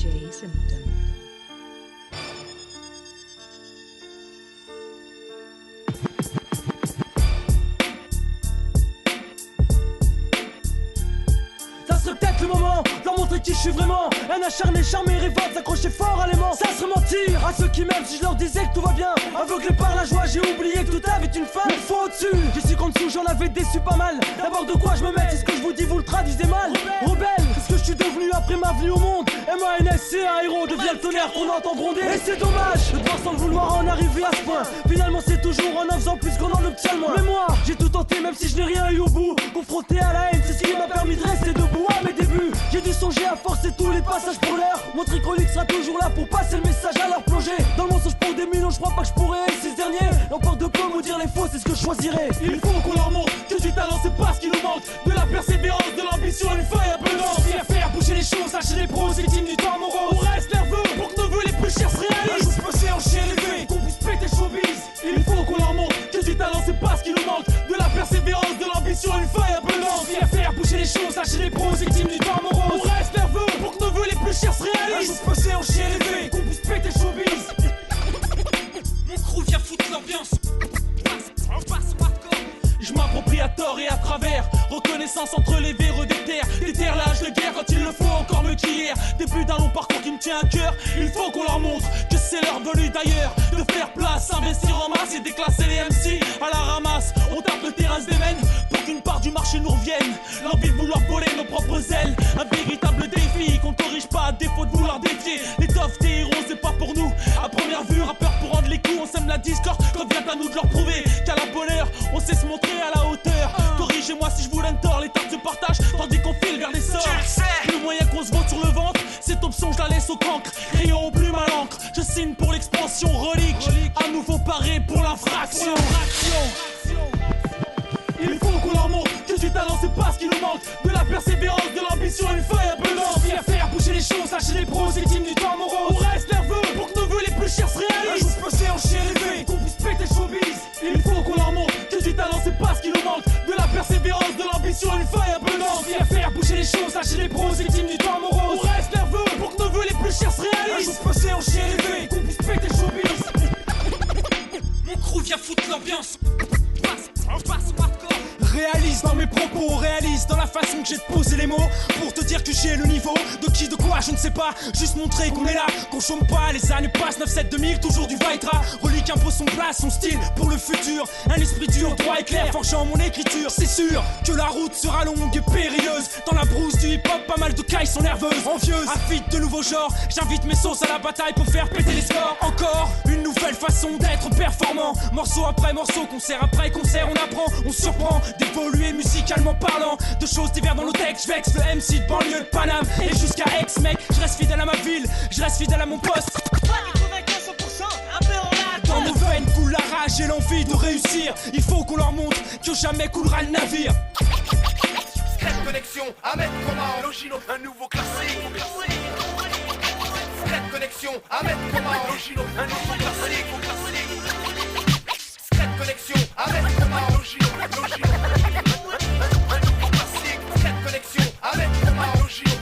DJ Symptom. Ça serait peut-être le moment d'en montrer qui je suis vraiment. Un acharné, charmé, révolte, s'accrocher fort à l'aimant. Ça serait mentir à ceux qui m'aiment si je leur disais que tout va bien. Aveuglé par la joie, j'ai oublié que tout avait une fin. Il faut au-dessus, j'ai su qu'en dessous j'en avais déçu pas mal. D'abord de quoi je me mets, c'est ce que je vous dis, vous le traduisez mal. Rebelle, c'est ce que je suis devenu après ma venue au monde. MANSC, un héros devient le tonnerre qu'on entend gronder. Et c'est dommage de devoir sans le vouloir en arriver à ce point. Finalement c'est toujours en faisant plus qu'on en obtient le moins. Mais moi, j'ai tout tenté même si je n'ai rien eu au bout. Confronté à la haine, c'est ce qui m'a permis de rester debout à mes débuts. J'ai dû songer à forcer tous les passages pour l'heure. Mon tricolique sera toujours là pour passer le message à leur plonger. Dans le mensonge pour des millions, je crois pas que je pourrais. C'est ce dernier, l'emporte de peu, me dire les faux, c'est ce que je choisirais. Il faut qu'on leur montre que du talent c'est pas ce qui nous manque. De la persévérance, de l'ambition, une feuille à peu d'or. Viens faire bouger les choses, lâcher les pros, victimes du temps morose. On reste nerveux pour que nos vœux les plus chers se réalisent. Un jour posé en chien élevé, qu'on puisse péter le showbiz. Il faut qu'on leur montre que du talent c'est pas ce qui nous manque. De la persévérance, de l'ambition, une feuille à peu d'or. Viens faire bouger les choses, lâcher les pros, victimes du temps morose. On reste nerveux pour que nos vœux les plus chers se réalisent. Un jour posé en chien élevé, qu'on puisse péter le showbiz. Mon crew vient foutre l'ambiance. Je m'approprie à tort et à travers. Reconnaissance entre les véreux des terres. Déterrelage de guerre quand il le faut encore mieux qu'hier. Début d'un long parcours qui me tient à cœur. Il faut qu'on leur montre que c'est leur venu d'ailleurs. De faire place, investir en masse et déclasser les MC à la ramasse. On tape le terrain se démène pour qu'une part du marché nous revienne. L'envie de vouloir voler nos propres ailes. Un véritable défi qu'on corrige pas à défaut de vouloir défier. L'étoffe des héros c'est pas pour nous. À première vue, rappeur pour rendre les coups. On sème la discorde quand vient à nous de leur prouver qu'à la bonne heure on sait se montrer à la hauteur. Corrigez-moi si je vous donne tort, les tartes se partagent tandis qu'on file vers les sorts. Le moyen qu'on se vote sur le ventre, cette option je la laisse au cancre. Crayon au plume à l'encre, je signe pour l'expansion relique. À nouveau paré pour l'infraction. Il faut qu'on leur montre que du talent c'est pas ce qui nous manque. De la persévérance, de l'ambition, une feuille à peu d'or. Viens faire bouger les choses, lâcher les pros, victimes du temps morose. On reste nerveux pour que nos vœux les plus chers se réalisent. Un jour posé en chien élevé, qu'on puisse péter le showbiz. Il faut qu'on leur montre que du talent c'est pas ce qui nous manque. De la persévérance, de l'ambition, une feuille à peu d'or. Viens faire bouger les choses, lâcher les pros, victimes du temps morose. On reste nerveux pour que nos vœux les plus chers se réalisent. Un jour posé en chien élevé, qu'on puisse péter le showbiz. Mon crew vient foutre l'ambiance. Réaliste dans mes propos, réaliste dans la façon que j'ai de poser les mots. Pour te dire que j'ai le niveau, de qui, de quoi, je ne sais pas. Juste montrer qu'on est là, qu'on chôme pas. Les années passent, 9-7-2000, toujours du Vaitra. Relique impose son place, son style pour le futur. Un esprit dur, droit et clair, forgeant mon écriture. C'est sûr que la route sera longue et périlleuse. Dans la brousse du hip-hop, pas mal de cailles sont nerveuses, envieuses. Affite de nouveaux genres, j'invite mes sauces à la bataille pour faire péter les scores. Encore une nouvelle façon d'être performant. Morceau après morceau, concert après concert, on apprend, on surprend. D'évoluer musicalement parlant, de choses diverses dans nos textes. Je vexe le MC de banlieue de Paname et jusqu'à Aix, mec. Je reste fidèle à ma ville, je reste fidèle à mon poste. Dans nos veines coule la rage et l'envie de réussir. Il faut qu'on leur montre que jamais coulera le navire. Cette connexion, Ahmed Koma, Logino, un nouveau classique. Cette connexion, Ahmed Koma, Logino, un nouveau classique. Cette connexion, Ahmed Koma, Logino, un nouveau classique. Cette connexion, Ahmed Koma, Logino,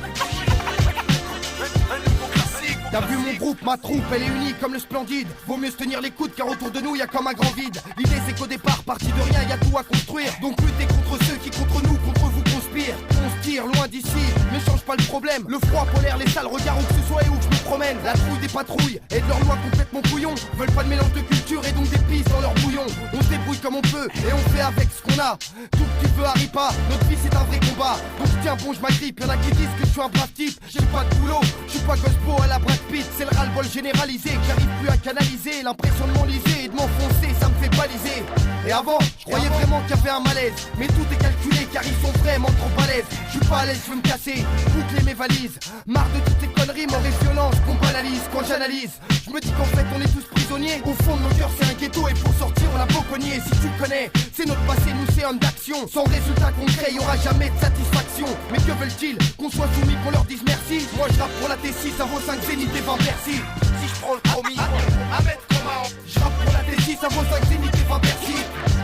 un nouveau classique. T'as vu mon groupe, ma troupe, elle est unie comme le Splendide. Vaut mieux se tenir les coudes car autour de nous y a comme un grand vide. L'idée c'est qu'au départ, parti de rien, y a tout à construire. Donc lutter contre ceux qui contre nous, contre vous conspirent. On se tire loin d'ici, ne change pas le problème. Le froid polaire, les sales regards où que ce soit et où que je me promène. La trouille des patrouilles et de leurs lois complètement bouillons. Veulent pas de mélange de culture et donc d'épices dans leur bouillon. On se débrouille comme on peut et on fait avec ce qu'on a. Tout que tu veux arrive pas, notre vie c'est un vrai combat. Donc tiens bon je m'agrippe, y'en a qui disent que je suis un brave type. J'ai pas de boulot, je suis pas Gospo à la Brad Pitt. C'est le ras-le-bol généralisé que j'arrive plus à canaliser. L'impression de m'enliser et de m'enfoncer, ça me fait baliser. Et avant, je croyais vraiment qu'il y avait un malaise. Mais tout est calculé car ils sont vraiment trop balèzes. Je suis pas à l'aise, je veux me casser, boucler mes valises. Marre de toutes ces conneries, mort et violence qu'on banalise. Quand j'analyse, je me dis qu'en fait on est tous prisonniers. Au fond de nos cœurs c'est un ghetto et pour sortir on a beau cogner. Si tu le connais, c'est notre passé, nous c'est homme d'action. Sans résultat concret, y'aura jamais de satisfaction. Mais que veulent-ils? Qu'on soit soumis, qu'on leur dise merci? Moi je rappe pour la T6, ça vaut 5 zénith et 20 Bercy. Si je prends le chromie, Ahmed Koma. Je rappe pour la T6, ça vaut 5 zénith et 20 Bercy.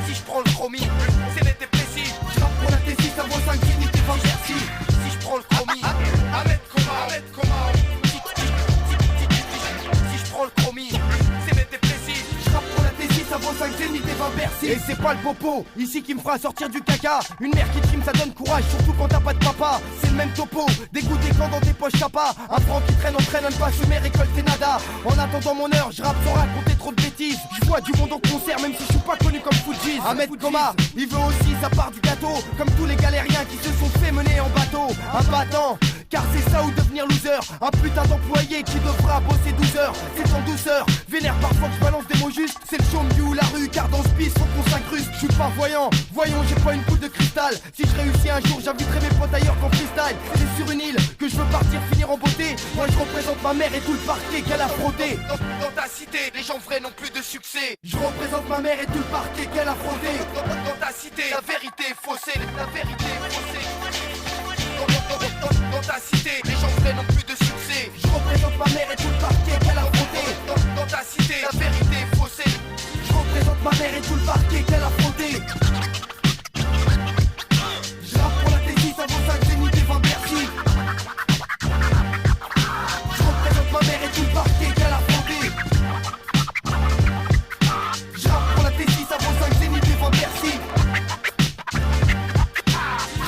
Si je prends le chromie, c'est net et précis. Je rappe pour la T6, ça vaut 5 zénith et 20 Bercy. Si je prends le chromie, Ahmed Koma. pas le popo, ici qui me fera sortir du caca. Une mère qui trime ça donne courage, surtout quand t'as pas de papa. C'est le même topo, dégoûté quand dans tes poches t'as pas. Un franc qui traîne entraîne pas semer, récolter nada. En attendant mon heure, je rappe sans raconter trop de bêtises. Je vois du monde en concert même si je suis pas connu comme Fujis. Ahmed Koma, il veut aussi sa part du gâteau. Comme tous les galériens qui se sont fait mener en bateau. Un battant, car c'est ça ou devenir loser. Un putain d'employé qui devra bosser 12 heures. C'est en douceur, vénère parfois que je balance des mots justes. C'est le chôme ou la rue, car dans ce piste faut qu'on s'incruste. Je suis pas voyant, voyons j'ai pas une boule de cristal. Si je réussis un jour j'inviterai mes potes ailleurs qu'en freestyle. C'est sur une île que je veux partir finir en beauté. Moi je représente ma mère et tout le parquet qu'elle a frotté. Dans ta cité, les gens vrais n'ont plus de succès. Je représente ma mère et tout le parquet qu'elle a frotté. Dans ta cité, la vérité est faussée. La vérité est faussée. Dans ta cité, les gens vrais n'ont plus de succès. Je représente ma mère et tout le parquet qu'elle a frotté. Dans ta cité, la vérité est faussée. Je représente ma mère et tout le parquet qu'elle a frotté. Je rappe pour la T6 avant 5 zénith et 20 Bercy. Je représente ma mère et tout le parquet qu'elle a frotté. Je rappe pour la T6 avant 5 zénith et 20 Bercy.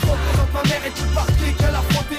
Je représente ma mère et tout le parquet qu'elle a frotté.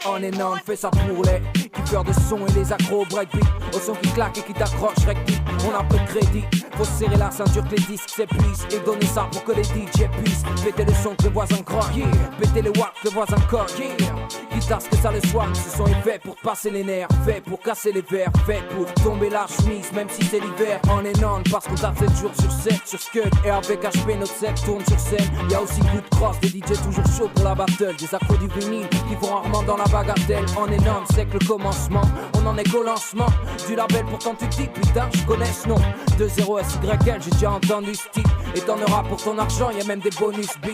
On est non, fait ça pour les kiffeurs de son et les accros breakbeat. Au son qui claque et qui t'accroche, rectifie. On a peu de crédit, faut serrer la ceinture que les disques s'épuisent. Et donner ça pour que les DJ puissent péter le son que les voisins croquent, yeah. Péter les watts que les voisins coquent, yeah. Guitare que ça le soir, ce son est fait pour passer les nerfs. Fait pour casser les verres, fait pour tomber la chemise même si c'est l'hiver. On est non parce qu'on tape 7 jours sur 7 sur Scud. Et avec HP notre set tourne sur scène. Y'a aussi coup de cross, des DJ toujours chauds pour la battle. Des accros du vinyle qui vont rarement dans la bagatelle. On est non, c'est que le commencement. On en est qu'au lancement du label, pourtant tu te dis putain je connais ce nom. 2-0 SYL, j'ai déjà entendu ce titre. Et t'en auras pour ton argent, y'a même des bonus beats.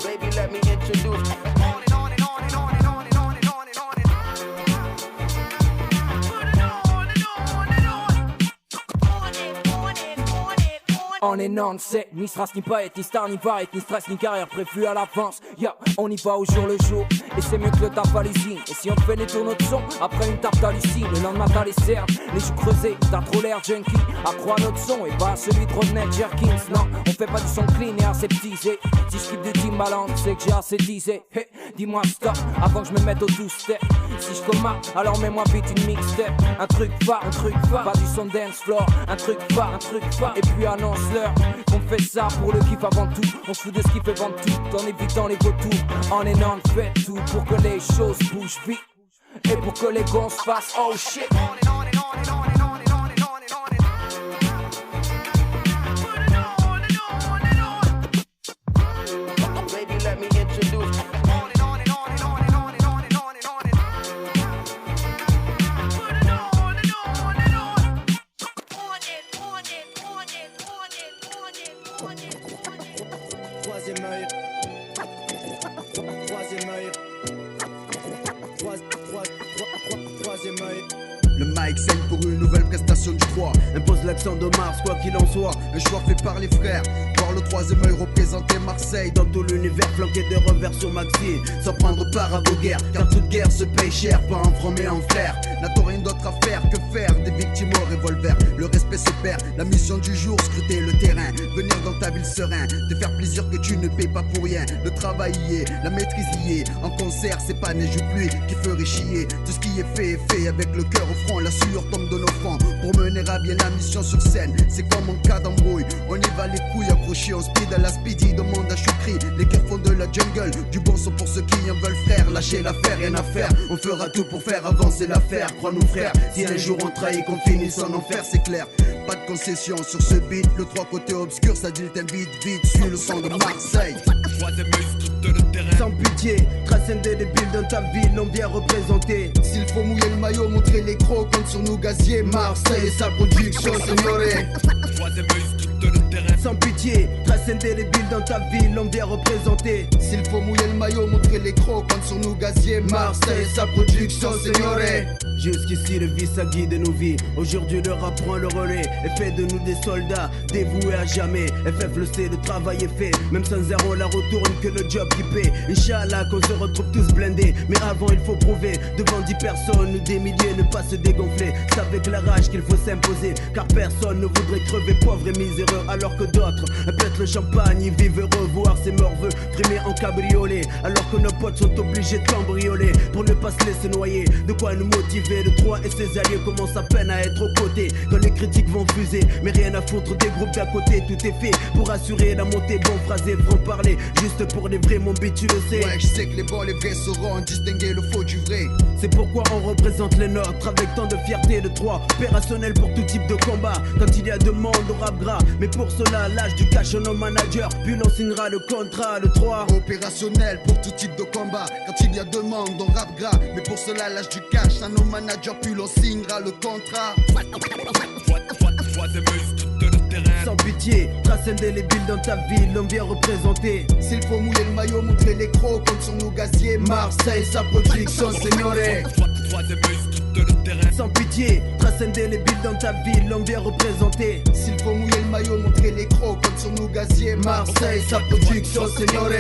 Baby let me introduce. On est non, c'est ni strass, ni paillettes, ni star, ni variette, ni stress, ni carrière prévue à l'avance. Yeah, on y va au jour le jour, et c'est mieux que le taf à l'usine. Et si on te fait les tourneaux de son, après une tape t'hallucines. Le lendemain t'as les cernes, les joues creusées, t'as trop l'air junkie. Accrois notre son et pas celui de Rodney Jerkins. Non, on fait pas du son clean et aseptisé. Si je quitte de Timbaland, c'est que j'ai assez disé. Hey, dis-moi stop, avant que je me mette au two-step. Si je commande, alors mets-moi vite une mixtape. Un truc pas du son dance floor. Un truc pas, et puis annonce-leur qu'on fait ça pour le kiff avant tout. On se fout de ce qui fait vendre tout, en évitant les vautours. On est non, fait tout pour que les choses bougent vite. Et pour que les gons se fassent oh shit. Baby let me introduce. Le mic scène pour une nouvelle prestation du 3. Impose l'accent de Mars, quoi qu'il en soit. Un choix fait par les frères. Voir le troisième œil représenter Marseille dans tout l'univers, flanqué de revers sur Maxi. Sans prendre part à vos guerres, car toute guerre se paye cher. Pas en franc mais en flair. N'a-t-on rien d'autre à faire que faire des victimes au revolver. Le respect se perd, la mission du jour, scruter le terrain. Venir dans ta ville serein, te faire plaisir que tu ne payes pas pour rien. Le travail y est, la maîtrise y est. En concert, c'est pas neige ou pluie qui ferait chier. Tout ce qui est fait avec le cœur au front. La sueur tombe de nos fronts pour mener à bien la mission sur scène. C'est comme en cas d'embrouille, on y va les couilles accrochées en speed à la speedy. Demande à Choukri, les cœurs font de la jungle. Du bon son pour ceux qui en veulent frère. Lâchez l'affaire, rien à faire. On fera tout pour faire avancer l'affaire. Crois-nous frère, si un jour on trahit qu'on finisse en enfer, c'est clair. Pas de concession sur ce beat. Le 3 côté obscur, ça dit t'invite vite. Suis le son de Marseille. Sans pitié, trace un des débiles dans ta ville, non bien représenté. S'il faut mouiller le maillot, montrer les crocs, compte sur nous gaziers. Marseille et sa production, signoré. terrain. Sans pitié, trace indélébile dans ta ville, on vient représenter. S'il faut mouiller le maillot, montrer les crocs, compte sur nous gazier. Marseille, sa production, signore. Jusqu'ici le vice a guidé nos vies. Aujourd'hui le rap prend le relais et fait de nous des soldats dévoués à jamais. FF le sait, le travail est fait. Même sans zéro la retourne que le job qui paie. Inch'Allah qu'on se retrouve tous blindés. Mais avant il faut prouver devant 10 personnes ou des milliers ne pas se dégonfler. C'est avec la rage qu'il faut s'imposer. Car personne ne voudrait crever pauvre et miséreux. Alors que d'autres pètent le champagne, ils vivent heureux. Voir ses morveux frimer en cabriolet. Alors que nos potes sont obligés de cambrioler pour ne pas se laisser noyer. De quoi nous motiver. Le 3 et ses alliés commencent à peine à être aux côtés. Quand les critiques vont fuser, mais rien à foutre des groupes d'à côté. Tout est fait pour assurer la montée, bon phrasé, franc parler. Juste pour les vrais, mon beat tu le sais. Ouais, je sais que les bons, les vrais sauront distinguer le faux du vrai. C'est pourquoi on représente les nôtres avec tant de fierté. Le 3 opérationnel pour tout type de combat. Quand il y a demande au rap gras. Mais pour cela, l'âge du cash nos managers. Puis l'on signera le contrat, le 3 opérationnel pour tout type de combat. Quand il y a demande on rap gras. Mais pour cela, l'âge du cash à nos managers. Puis l'on signera le contrat. Sans pitié, trace indélébile dans ta ville, on vient représenter. S'il faut mouiller le maillot, montrer les crocs, compte sur nous gazier. Marseille, sa production, signore. Sans pitié, trace indélébile dans ta ville, on vient représenter. S'il faut mouiller le maillot, montrer les crocs, compte sur nous gazier. Marseille, sa production, signore.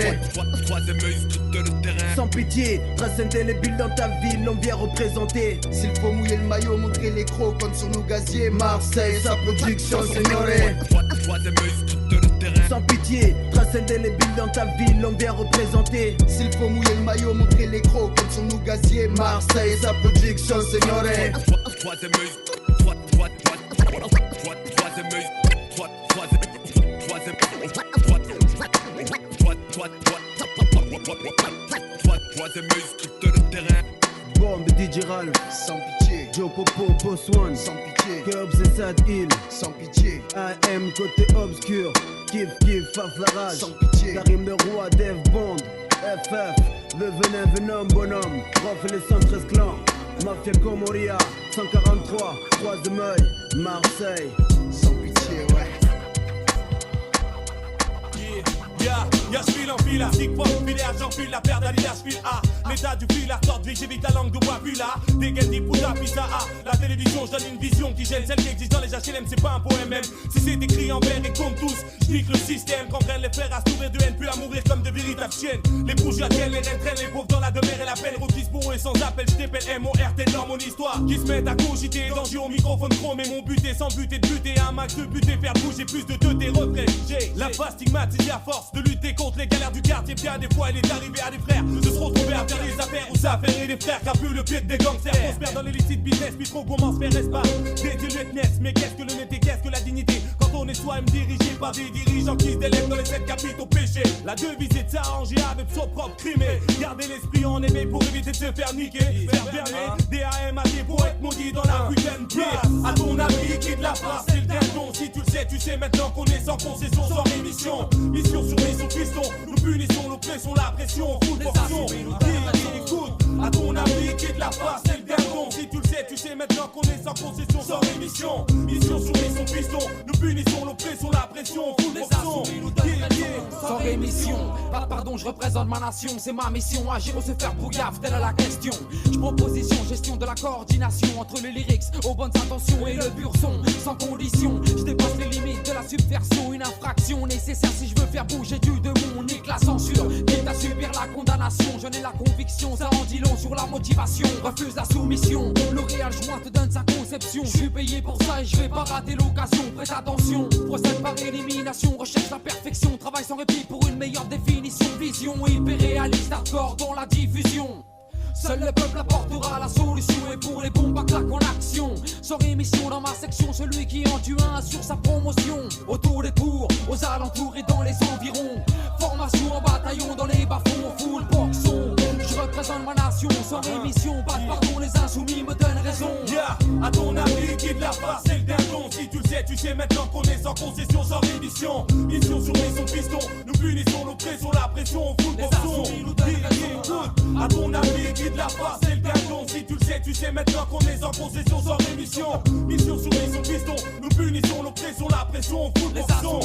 Sans pitié, trace indélébile dans ta ville, on vient représenter. S'il faut mouiller le maillot, montrer les crocs, compte sur nous gazier. Marseille, sa production, signore. Sans pitié, trace indélébile dans ta ville, on vient représenter. S'il faut mouiller le maillot, montrer les crocs, compte sur nous gazier. Marseille, sa production, signore. Bombe DJ Ralph, sans pitié. Joe Popo, Boss One, sans pitié. Curbs et Sad Hill, sans pitié. AM côté obscur, Kif Kif, Faf la rage, sans pitié. Karim de Roi, Dev Bond, FF, le Venom bonhomme, Prof et les 113 clans, Mafia Comoria, 143, Croix de Meuil, Marseille, sans pitié, ouais. Y'a j'file en fil, stick pop, filet j'enfile la paire d'Adidas, j'file A. L'état du fil, sorte vie, j'évite la langue de bois, puis là. Dégaine des poudas, pizza A. La télévision, j'donne une vision qui gêne celle qui existe dans les HLM, c'est pas un poème même. Si c'est écrit en vert et comme tous, j'nique le système. Comprennent les frères à s'ouvrir de haine, puis à mourir comme de véritables chiennes. Les bourgeois tiennent, les reines traînent, les pauvres dans la demeure et la peine. Requise pour eux et sans appel, j't'appelle MORT dans mon histoire. Qui se mettent à cogiter, danger au microphone chrome. Et mon but est sans buter de buter, un max de buter, faire bouger plus de deux tes refrains. J'ai la face stigmatisée à force de lutter contre les galères du quartier. Bien des fois il est arrivé à des frères de se retrouver à faire les affaires où ça fait les frères qu'a plus le pied des gangsters. Prospère dans l'illicite business, puis trop commence faire espace. Des dieux netness, mais qu'est-ce que le net et qu'est-ce que la dignité quand on est soi-même dirigé par des dirigeants qui se délèvent dans les 7 capitaux péchés. La devise est de s'arranger avec son propre crime. Garder l'esprit en aimé pour éviter de se faire niquer. Faire berner, DAMAT pour être maudit dans la putain de pierre. À ton avis, qui de la place, c'est le dindon. Si tu le sais, tu sais maintenant qu'on est sans concession, sans rémission. Mission sur mission, piston. Nous punissons l'oppression, la pression, fout le portion. Écoute, à ton avis, qui de la place, c'est le dindon. Si tu le sais, tu sais maintenant qu'on est sans concession, sans rémission. Mission sur mission, piston. Nous punissons l'oppression, la pression, fout le portion. Sans rémission, pas de pardon, je représente ma nation. C'est ma mission, agir ou se faire brouillard, telle à la question. Je proposition, gestion de la coordination entre les lyrics aux bonnes intentions et le pur son. Sans condition, je dépasse les limites de la subversion. Une infraction nécessaire si je veux faire bouger du démon. Nique la censure, quitte à subir la condamnation. Je n'ai la conviction, ça en dit long sur la motivation. Refuse la soumission, L'Oréal joint te donne sa conception. Je suis payé pour ça et je vais pas rater l'occasion. Prête attention, procède par élimination. Recherche la perfection, travail sans répit pour une meilleure définition. Vision hyper réaliste, hardcore dans la diffusion. Seul le peuple apportera la solution. Et pour les bombes à claque en action, sans rémission dans ma section, celui qui en tue un assure sa promotion. Autour des cours, aux alentours et dans les environs. Formation en bataillon dans les bas-fonds, full boxon. Je représente ma nation sans rémission. Pas de pardon, les insoumis me donnent raison. À ton avis, qui de la face, c'est le dindon. Si tu le sais, tu sais maintenant qu'on est sans concession, sans rémission. Mission sur mission, piston. Nous punissons l'oppression, la pression, full boxon. À ton avis, qui de la face, c'est le dindon. Si tu le sais, tu sais maintenant qu'on est en possession sans rémission. Mission sur mission, piston, nous punissons l'oppression, la pression, on fout le son.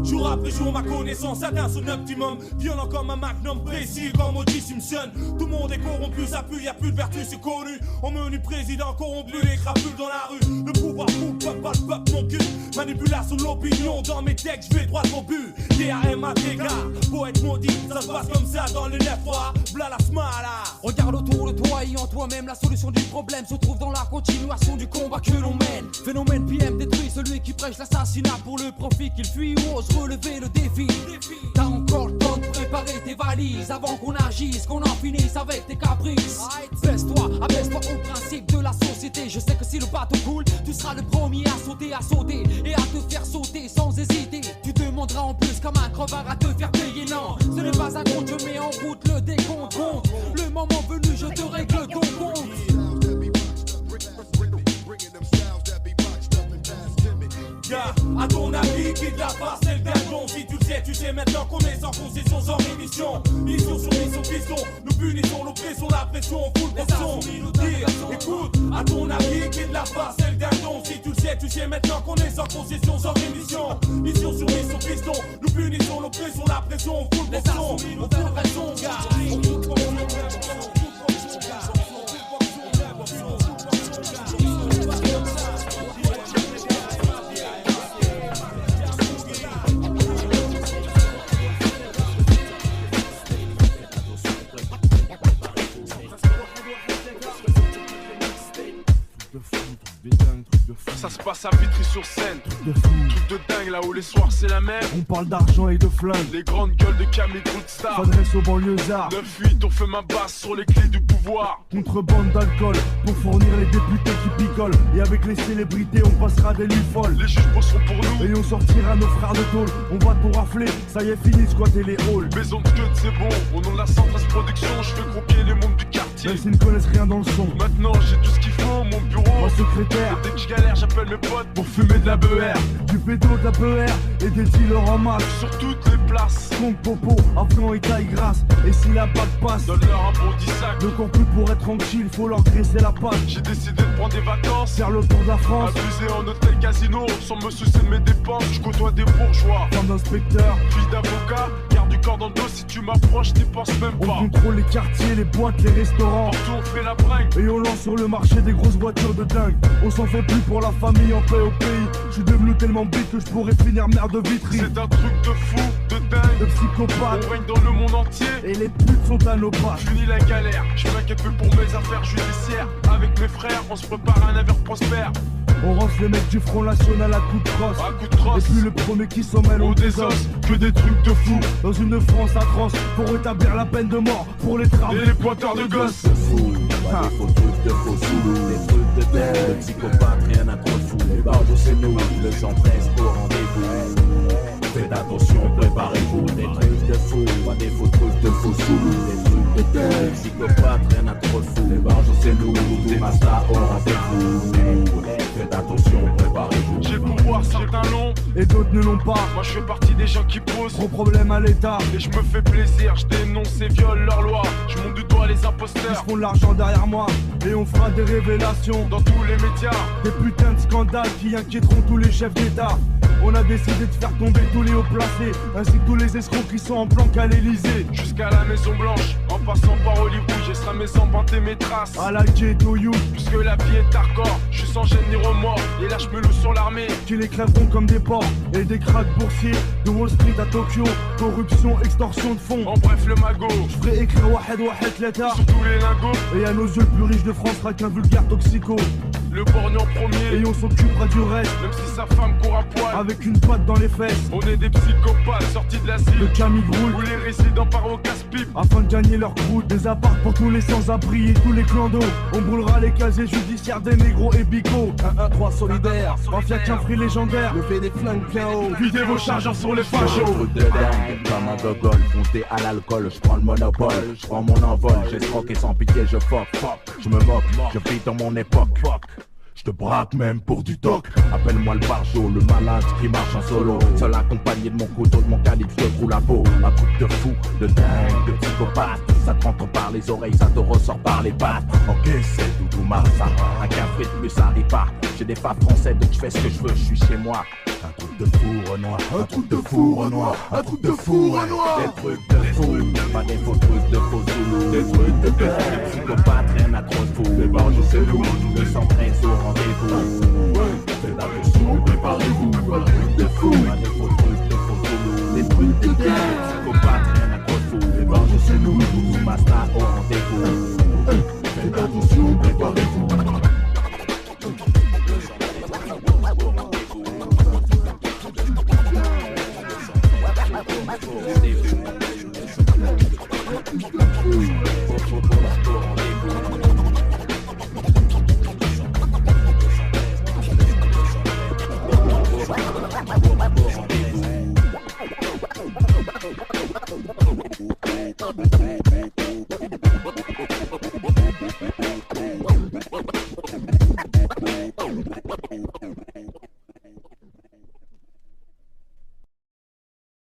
Jour après jour, ma connaissance atteint son optimum. Violent comme un magnum, précis comme O.J. Simpson. Tout le monde est corrompu, ça pue, y'a plus de vertu, c'est connu. On menu président corrompu, les crapules dans la rue. Le pouvoir fou, peuple, mon cul. Manipulation de l'opinion, dans mes textes, je vais droit au but. D-A-M-A-T-K, poète maudit, ça se passe comme ça dans le 9-3. Bla la smala. Regarde autour de toi et en toi-même, la solution du problème se trouve dans la continuation du combat que l'on mène. Phénomène PM détruit celui qui prêche l'assassinat pour le profit qu'il fuit ou ose relever le défi. T'as encore le temps de préparer tes valises avant qu'on agisse, qu'on en finisse avec tes caprices. Baisse-toi, abaisse-toi au principe de la société. Je sais que si le bateau coule, tu seras le premier à sauter et à te faire sauter sans hésiter. Tu demanderas en plus comme un crevard à te faire payer. Non, ce n'est pas un compte, je mets en route le décompte. Le moment venu, je te règle ton compte. À ton avis, qui de la part, c'est le gardon. Si tu sais maintenant qu'on est sans concession, sans rémission. Mission sur mission, piston, nous punissons l'oppression, la pression, on fout le son. Écoute, à ton avis, qui de la part, c'est le gardon. Si tu sais maintenant qu'on est sans concession, sans rémission. Mission sur mission, piston, nous punissons l'oppression, la pression, on fout le son. On fout le son, gars. Ça se passe à Vitry-sur-Seine, truc de dingue là où les soirs c'est la mer. On parle d'argent et de flingue, les grandes gueules de Cam et de Star. S'adresse aux banlieusards. 9-8 on fait ma basse sur les clés du pouvoir. Contrebande d'alcool pour fournir les députés qui picolent. Et avec les célébrités on passera des nuits folles. Les juges bosseront pour nous et on sortira nos frères de tôle. On va tout rafler, ça y est fini squatter les halls. Maison de queue c'est bon, au nom de la Centrale Production je fais grouper les membres du quartier. Même s'ils ne connaissent rien dans le son. Maintenant j'ai tout ce qu'il faut, mon bureau, ma secrétaire. Et dès que je galère j'appelle mes potes pour fumer de la BER, du pédo, de la BER et des dealers en masse. Sur toutes les places, compte popo, afghan et taille grasse. Et si la bague passe, donne-leur un bon 10 sacs. Le corps plus pour être tranquille, faut leur graisser la patte. J'ai décidé de prendre des vacances, faire le tour de la France. Abuser en hôtel casino, sans me soucier de mes dépenses. Je côtoie des bourgeois, femme d'inspecteur, fille d'avocat. Garde du corps dans le dos, si tu m'approches, t'y penses même pas. On contrôle les quartiers, les boîtes, les restaurants. Partout on fait la bringue. Et on lance sur le marché des grosses voitures de dingue. On s'en fait plus pour la famille en paix au pays. Je suis devenu tellement big que je pourrais finir maire de Vitry. C'est un truc de fou, de dingue, de psychopathe. On règne dans le monde entier et les putes sont à nos pattes. Fini la galère, je m'inquiète plus pour mes affaires judiciaires. Avec mes frères, on se prépare à un avenir prospère. On rance les mecs du Front National à coups de crosse. Et puis le premier qui s'en mêle au désosse. Que des trucs de fou dans une France atroce. Pour rétablir la peine de mort pour les travaux et les pointeurs de gosses. De fou, des faux trucs de faux sous. Des trucs de dingue, de psychopathe, rien à trop fou. Les barges c'est nous, le sang presse au rendez-vous. Faites attention, préparez-vous. Des trucs de fou, des faux trucs de faux sous. Des trucs de dingue, psychopathe, rien à trop fou. Les barges c'est nous, des mastas au rendez-vous. Faites attention, préparez-vous. J'ai le pouvoir, certains l'ont et d'autres ne l'ont pas. Moi je fais partie des gens qui posent gros problème à l'état. Et je me fais plaisir, je dénonce et viole leurs lois. Je monte du doigt les imposteurs. Ils font de l'argent derrière moi et on fera des révélations dans tous les médias. Des putains de scandales qui inquiéteront tous les chefs d'État. On a décidé de faire tomber tous les hauts placés, ainsi que tous les escrocs qui sont en planque à l'Elysée. Jusqu'à la Maison Blanche, en passant par Hollywood, je serai mes empreintes et mes traces. À la ghetto you, puisque la vie est hardcore, je suis sans gêne ni remords. Et là je me loue sur l'armée, qui les crèveront comme des porcs. Et des cracks boursiers, de Wall Street à Tokyo. Corruption, extorsion de fonds. En bref le magot, je ferai écrire Wahed l'État sur tous les lingots. Et à nos yeux le plus riche de France sera qu'un vulgaire toxico. Le borgne en premier, et on s'occupera du reste. Même si sa femme court à poil, avec une patte dans les fesses. On est des psychopathes sortis de la cible, de Camille Groul, où les résidents partent au casse-pipe. Afin de gagner leur croûte, des apparts pour tous les sans-abri et tous les clandos. On brûlera les casiers judiciaires des négros et bicots. 1-1-3 solidaire, mafia qu'un free légendaire. Le fait des flingues bien haut, videz vos chargeurs sur les fachos. Truc de dingue, comme un gogol, monté à l'alcool. Je prends le monopole, je prends mon envol. J'ai troqué sans pitié, je fuck. Je me moque, je vis dans mon époque. Je te braque même pour du toc. Appelle-moi le barjo, le malade qui marche en solo. Seul accompagné de mon couteau, de mon calibre, je te trouve la peau. Un truc de fou, de dingue, de psychopathe. Ça te rentre par les oreilles, ça te ressort par les pattes. Ok, c'est Doudou Massa. Un café de plus, ça arrive pas. J'ai des pas français, donc je fais ce que je veux, je suis chez moi. Un truc de fou Renoir, un truc de fou Renoir, un truc de fou Renoir. Des trucs de fou, pas des faux trucs de faux zoulous. Des trucs de psychopathe, rien à trop de fou. Les barges c'est nous, le 113 au rendez-vous. Faites attention, préparez-vous. Un truc de fou, pas des faux trucs de faux zoulous. Des trucs de psychopathe, rien à trop de fou. Les barges c'est nous, Doudou Massa au rendez-vous. Faites attention, préparez-vous.